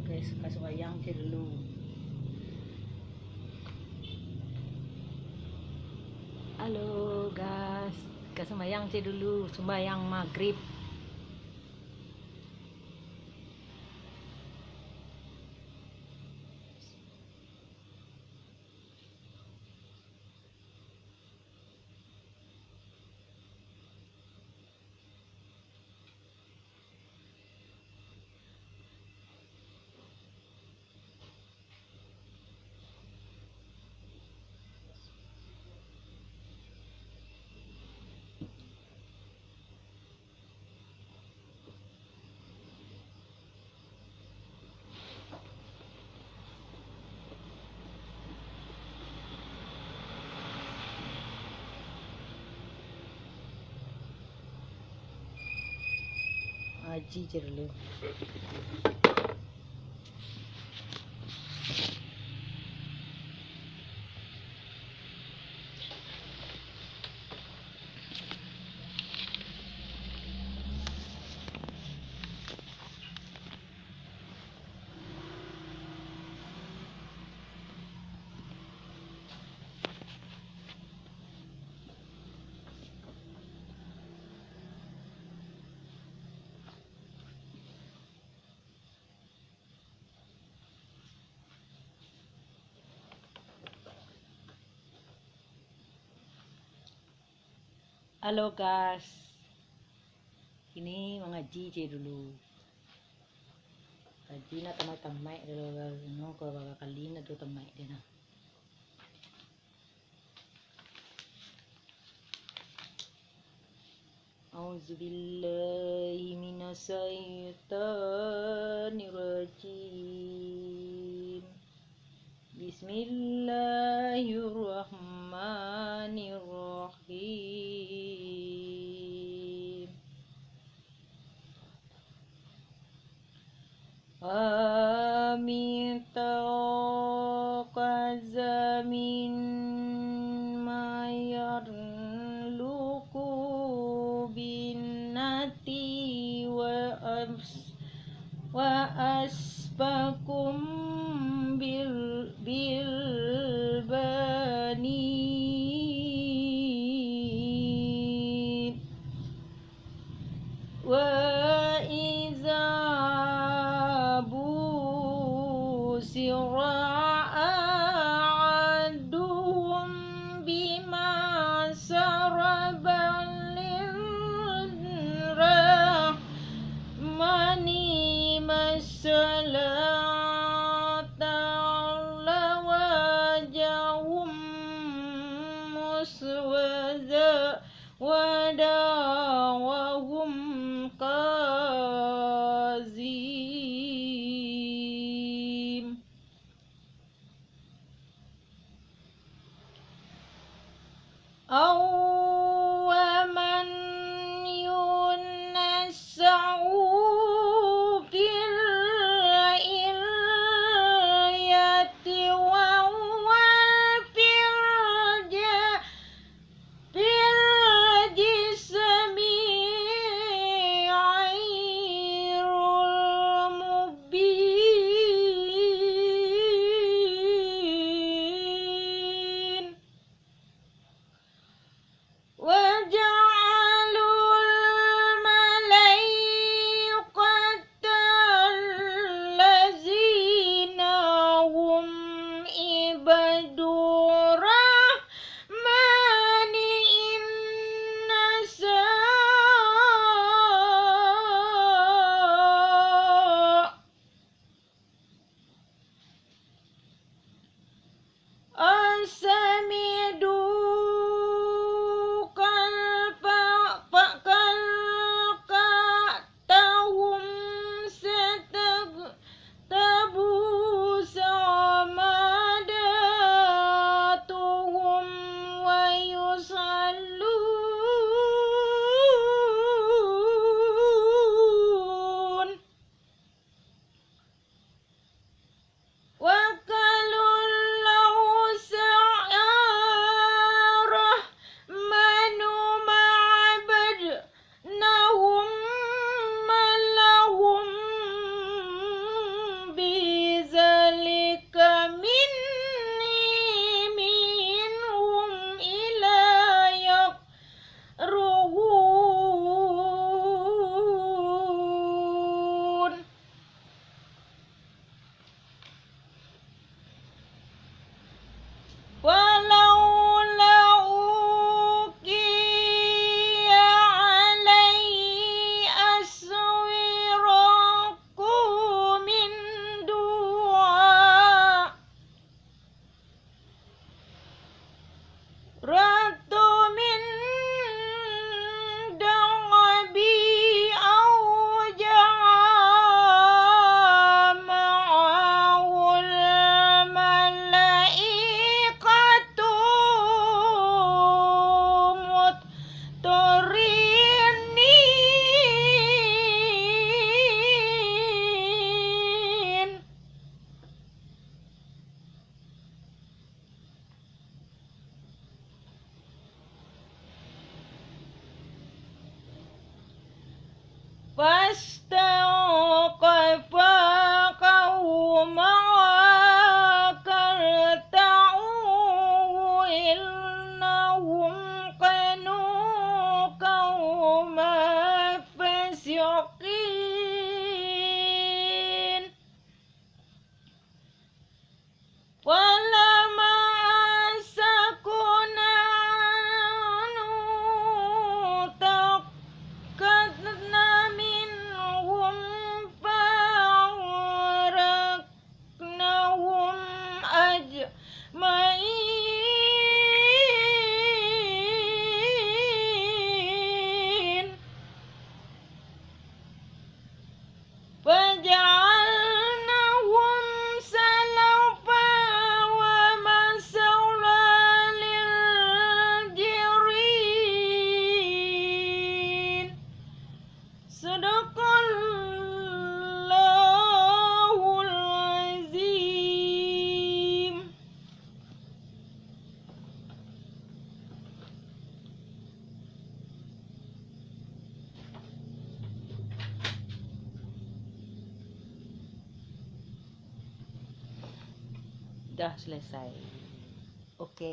guys, kasubayang si Lulu. Halo guys, kasubayang si dulu, sembayang maghrib. Aji si dulu. Halo guys, ini mengaji je dulu. Ngaji na tamay dulu, no ko baga kali na tu tamay din na. Auzubillahi minasyaitonir rajim. Bismillahirrahmanirrahim. Amin taqaza min mayarluku binnati wa asbakum bil banin wa iza busira aduhum bima sarabal rahmani masalata ala wajahum muswada wadawahum kazim. Awaman yunassa'u fil فاستوقفا قومها كرتعوه إنهم كانوا قوما فاسقين فلما سكن عنه تأكدنا منهم فأغرقناهم أجمعين فجعلناهم سلفا ومثلا للآخرين Sadaqallahul azim. Dah selesai. Oke.